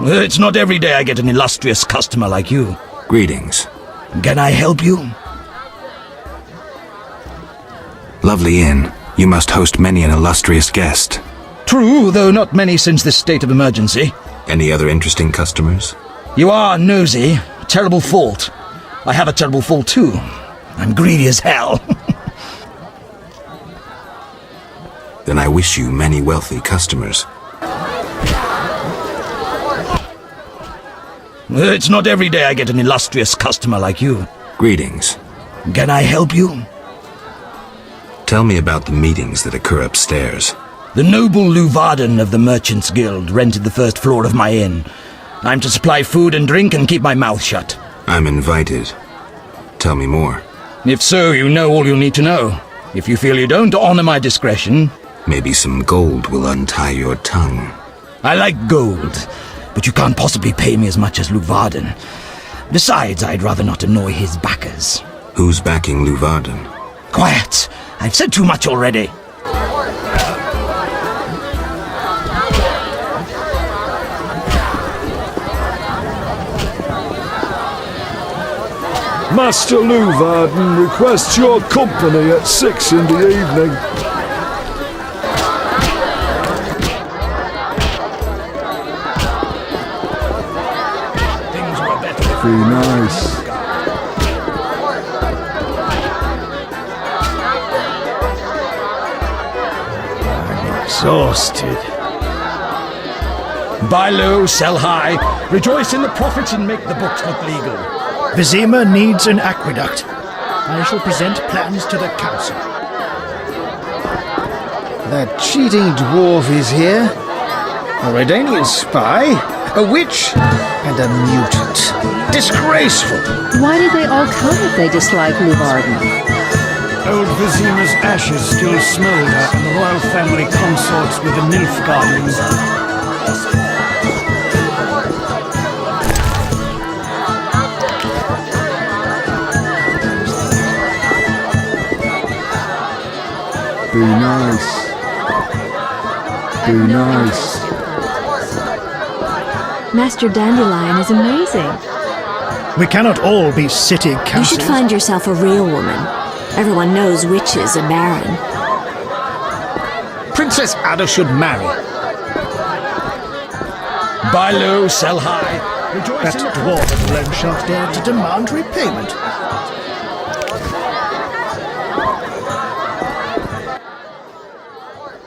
It's not every day I get an illustrious customer like you. Greetings. Can I help you? Lovely inn. You must host many an illustrious guest. True, though not many since this state of emergency. Any other interesting customers? You are nosy. Terrible fault. I have a terrible fault too. I'm greedy as hell. Then I wish you many wealthy customers. It's not every day I get an illustrious customer like you. Greetings. Can I help you? Tell me about the meetings that occur upstairs. The noble Luvarden of the Merchants Guild rented the first floor of my inn. I'm to supply food and drink and keep my mouth shut. I'm invited. Tell me more. If so, you know all you need to know. If you feel you don't honor my discretion... Maybe some gold will untie your tongue. I like gold, but you can't possibly pay me as much as Luvarden. Besides, I'd rather not annoy his backers. Who's backing Luvarden? Quiet! I've said too much already. Master Luvarden requests your company at 6 in the evening. Things were better. Be nice. I'm exhausted. Buy low, sell high, rejoice in the profits and make the books look legal. Vizima needs an aqueduct. I shall present plans to the council. That cheating dwarf is here. A Redanian spy, a witch, and a mutant. Disgraceful! Why did they all come if they dislike Luvarden? Old Vizima's ashes still smoulder, and the royal family consorts with the Nilfgaardens. Be nice. Be nice. Master Dandelion is amazing. We cannot all be city You councillors. should find yourself a real woman. Everyone knows witches are barren. Princess Ada should marry. Buy low, sell high, rejoice That in the dwarf at Loan Shark dared to demand repayment.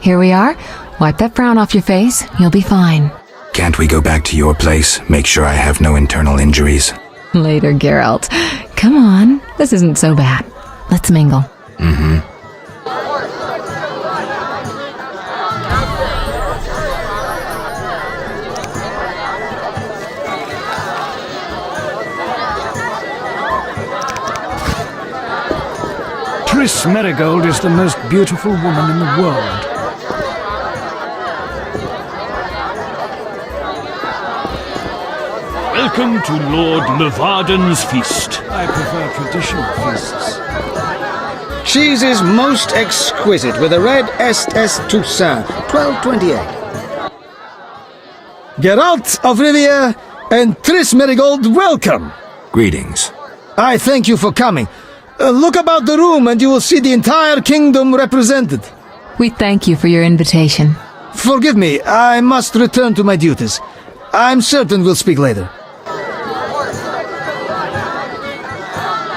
Here we are. Wipe that frown off your face. You'll be fine. Can't we go back to your place? Make sure I have no internal injuries. Later, Geralt. Come on. This isn't so bad. Let's mingle. Mm-hmm. Triss Merigold is the most beautiful woman in the world. Welcome to Lord Luvarden's feast. I prefer traditional feasts. Cheese is most exquisite with a red SS Toussaint, 1228. Geralt of Rivia and Triss Merigold, welcome! Greetings. I thank you for coming. Look about the room and you will see the entire kingdom represented. We thank you for your invitation. Forgive me, I must return to my duties. I'm certain we'll speak later.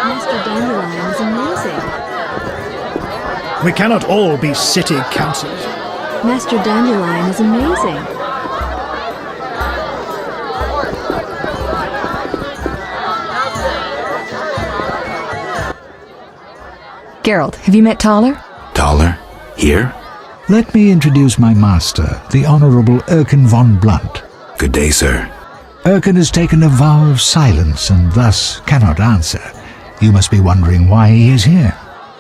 Master Dandelion is amazing. We cannot all be city councillors. Master Dandelion is amazing. Geralt, have you met Taller? Taller? Here? Let me introduce my master, the Honourable Erkin von Blunt. Good day, sir. Erkin has taken a vow of silence and thus cannot answer. You must be wondering why he is here.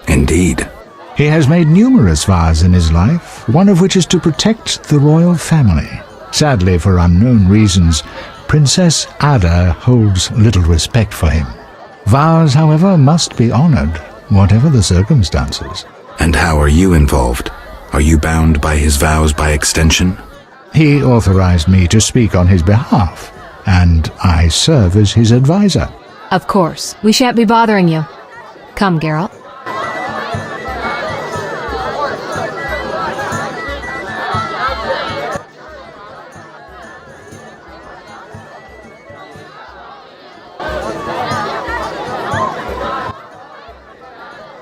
Indeed. He has made numerous vows in his life, one of which is to protect the royal family. Sadly, for unknown reasons, Princess Ada holds little respect for him. Vows, however, must be honoured, whatever the circumstances. And how are you involved? Are you bound by his vows by extension? He authorized me to speak on his behalf, and I serve as his advisor. Of course. We shan't be bothering you. Come, Geralt.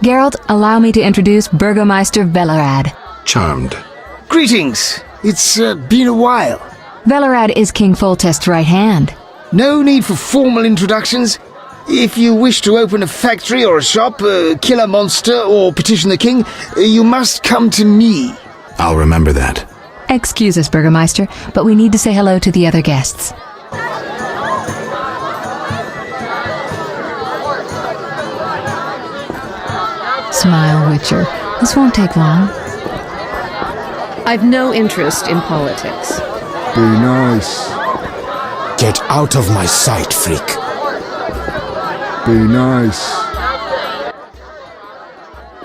Geralt, allow me to introduce Burgomeister Velerad. Charmed. Greetings. It's been a while. Velerad is King Foltest's right hand. No need for formal introductions. If you wish to open a factory or a shop, kill a monster, or petition the king, you must come to me. I'll remember that. Excuse us, Burgomeister, but we need to say hello to the other guests. Smile, Witcher. This won't take long. I've no interest in politics. Be nice. Get out of my sight, freak. Be nice.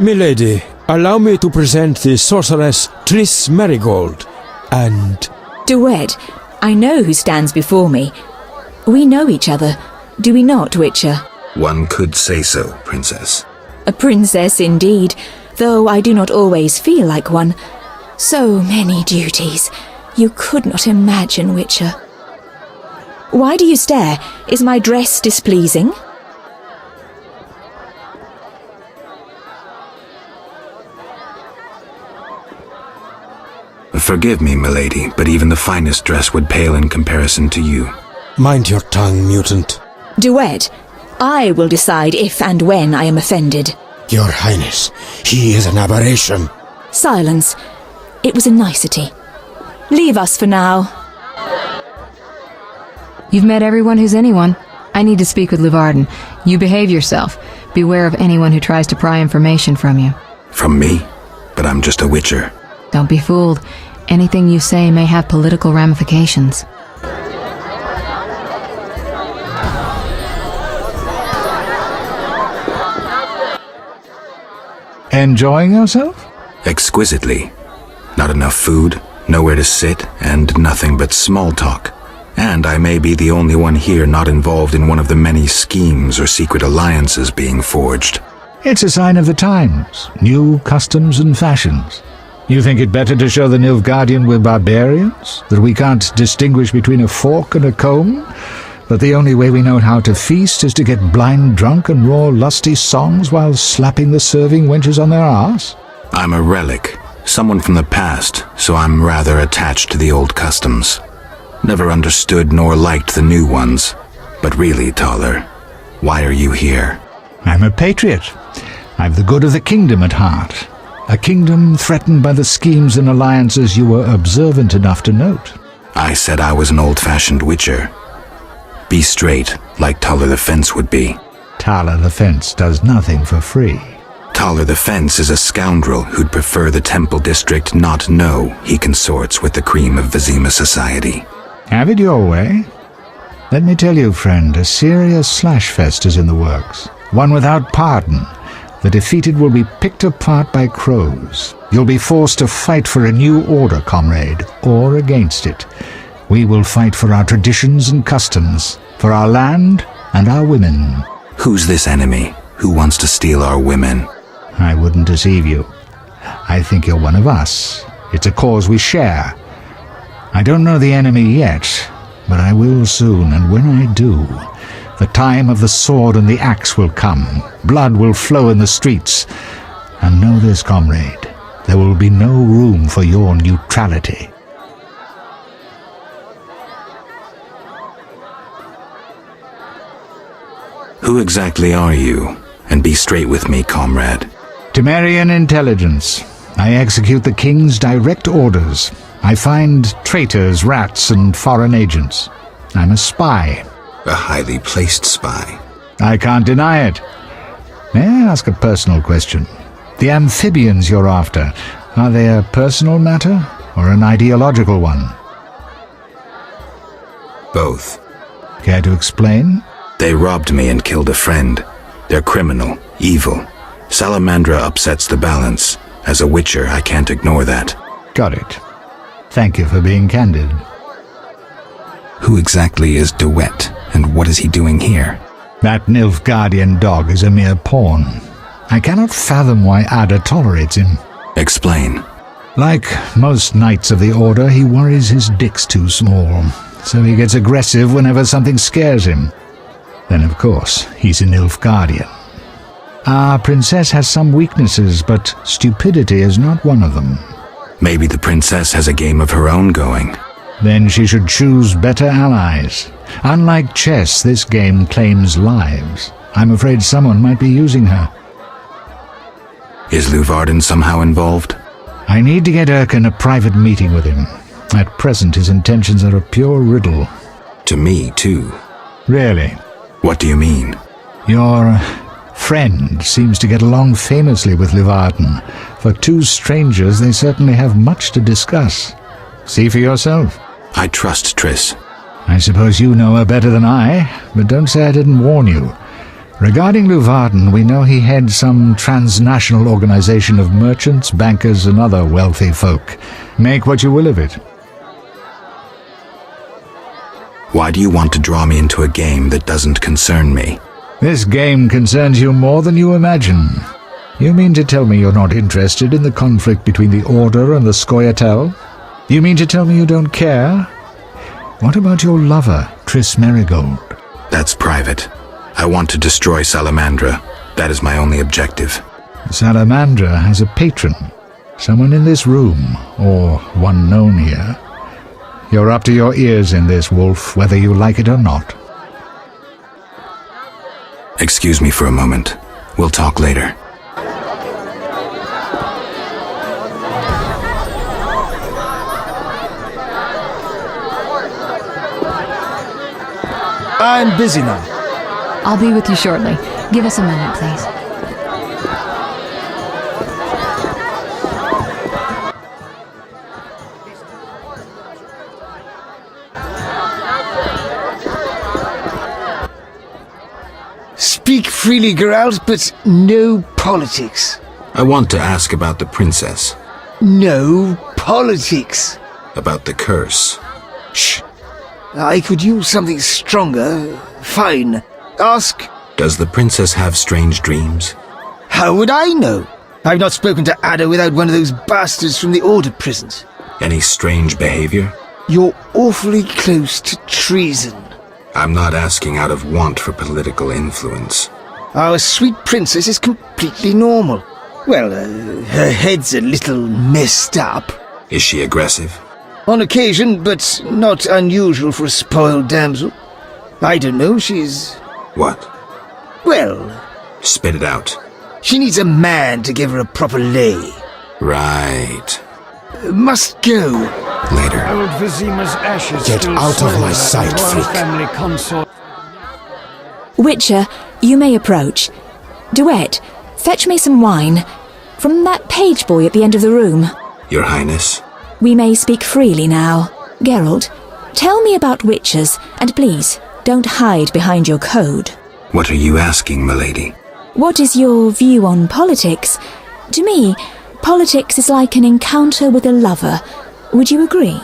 Milady, allow me to present the sorceress Triss Marigold, and... Duet, I know who stands before me. We know each other, do we not, Witcher? One could say so, Princess. A princess indeed, though I do not always feel like one. So many duties. You could not imagine, Witcher. Why do you stare? Is my dress displeasing? Forgive me, milady, but even the finest dress would pale in comparison to you. Mind your tongue, mutant. Duet, I will decide if and when I am offended. Your Highness, he is an aberration. Silence. It was a nicety. Leave us for now. You've met everyone who's anyone. I need to speak with Luvarden. You behave yourself. Beware of anyone who tries to pry information from you. From me? But I'm just a witcher. Don't be fooled. Anything you say may have political ramifications. Enjoying yourself? Exquisitely. Not enough food, nowhere to sit, and nothing but small talk. And I may be the only one here not involved in one of the many schemes or secret alliances being forged. It's a sign of the times, new customs and fashions. You think it better to show the Nilfgaardian we're barbarians? That we can't distinguish between a fork and a comb? That the only way we know how to feast is to get blind drunk and roar lusty songs while slapping the serving wenches on their arse? I'm a relic, someone from the past, so I'm rather attached to the old customs. Never understood nor liked the new ones. But really, Taller, why are you here? I'm a patriot. I've the good of the kingdom at heart. A kingdom threatened by the schemes and alliances you were observant enough to note. I said I was an old-fashioned witcher. Be straight, like Taller the Fence would be. Taller the Fence does nothing for free. Taller the Fence is a scoundrel who'd prefer the Temple District not know he consorts with the cream of Vizima society. Have it your way. Let me tell you, friend, a serious slashfest is in the works. One without pardon. The defeated will be picked apart by crows. You'll be forced to fight for a new order, comrade, or against it. We will fight for our traditions and customs, for our land and our women. Who's this enemy? Who wants to steal our women? I wouldn't deceive you. I think you're one of us. It's a cause we share. I don't know the enemy yet, but I will soon, and when I do, the time of the sword and the axe will come. Blood will flow in the streets. And know this, comrade, there will be no room for your neutrality. Who exactly are you? And be straight with me, comrade. Temerian intelligence. I execute the king's direct orders. I find traitors, rats, and foreign agents. I'm a spy. A highly placed spy. I can't deny it. May I ask a personal question? The amphibians you're after, are they a personal matter or an ideological one? Both. Care to explain? They robbed me and killed a friend. They're criminal, evil. Salamandra upsets the balance. As a witcher, I can't ignore that. Got it. Thank you for being candid. Who exactly is Duet, and what is he doing here? That Nilfgaardian dog is a mere pawn. I cannot fathom why Ada tolerates him. Explain. Like most knights of the Order, he worries his dick's too small, so he gets aggressive whenever something scares him. Then, of course, he's a Nilfgaardian. Our princess has some weaknesses, but stupidity is not one of them. Maybe the princess has a game of her own going. Then she should choose better allies. Unlike chess, this game claims lives. I'm afraid someone might be using her. Is Luvarden somehow involved? I need to get Erkin a private meeting with him. At present, his intentions are a pure riddle. To me, too. Really? What do you mean? Your friend seems to get along famously with Luvarden. For two strangers, they certainly have much to discuss. See for yourself. I trust Triss. I suppose you know her better than I, but don't say I didn't warn you. Regarding Luvarden, we know he heads some transnational organization of merchants, bankers, and other wealthy folk. Make what you will of it. Why do you want to draw me into a game that doesn't concern me? This game concerns you more than you imagine. You mean to tell me you're not interested in the conflict between the Order and the Scoia'tael? You mean to tell me you don't care? What about your lover, Triss Merigold? That's private. I want to destroy Salamandra. That is my only objective. Salamandra has a patron. Someone in this room, or one known here. You're up to your ears in this, Wolf, whether you like it or not. Excuse me for a moment. We'll talk later. I'm busy now. I'll be with you shortly. Give us a moment, please. Speak freely, Geralt, but no politics. I want to ask about the princess. No politics. About the curse. Shh. I could use something stronger. Fine. Ask. Does the princess have strange dreams? How would I know? I've not spoken to Ada without one of those bastards from the Order prisons. Any strange behavior? You're awfully close to treason. I'm not asking out of want for political influence. Our sweet princess is completely normal. Well, her head's a little messed up. Is she aggressive? On occasion, but not unusual for a spoiled damsel. I don't know, she's... What? Well... Spit it out. She needs a man to give her a proper lay. Right. Must go. Later. Old Vizima's ashes Get still out of my smolder sight, and the royal freak. family consort. Witcher, you may approach. Duet, fetch me some wine. From that page boy at the end of the room. Your Highness? We may speak freely now. Geralt, tell me about witchers, and please, don't hide behind your code. What are you asking, milady? What is your view on politics? To me, politics is like an encounter with a lover. Would you agree?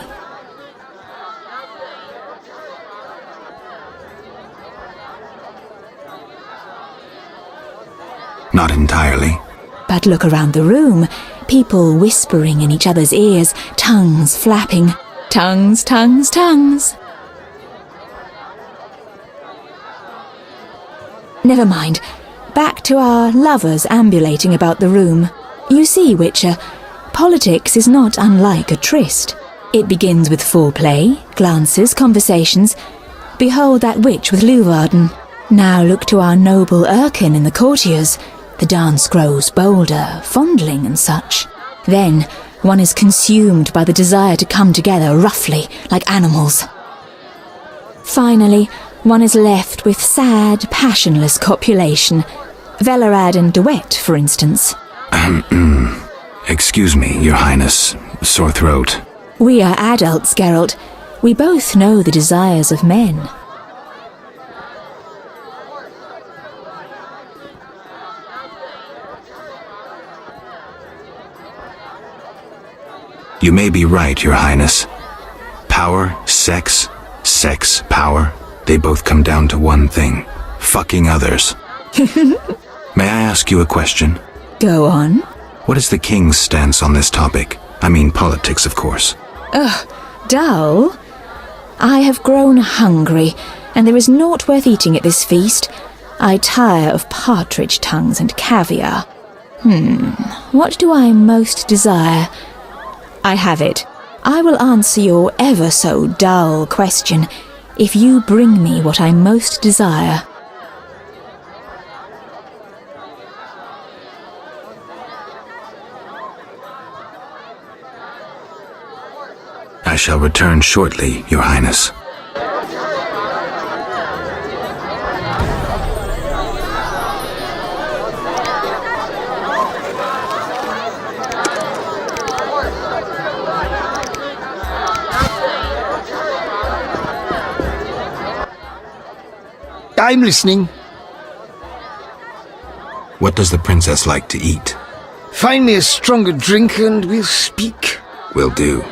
Not entirely. But look around the room. People whispering in each other's ears, tongues flapping. Tongues, tongues, tongues. Never mind. Back to our lovers ambulating about the room. You see, Witcher, politics is not unlike a tryst. It begins with foreplay, glances, conversations. Behold that witch with Luvarden. Now look to our noble Erkin and the courtiers. The dance grows bolder, fondling and such. Then one is consumed by the desire to come together roughly, like animals. Finally, one is left with sad, passionless copulation. Velerad and Duet, for instance. Excuse me, Your Highness. Sore throat. We are adults, Geralt. We both know the desires of men. You may be right, Your Highness. Power, sex, power, they both come down to one thing. Fucking others. May I ask you a question? Go on. What is the king's stance on this topic? I mean politics, of course. Ugh, dull? I have grown hungry, and there is naught worth eating at this feast. I tire of partridge tongues and caviar. What do I most desire? I have it. I will answer your ever so dull question if you bring me what I most desire. I shall return shortly, Your Highness. I'm listening. What does the princess like to eat? Find me a stronger drink and we'll speak. Will do.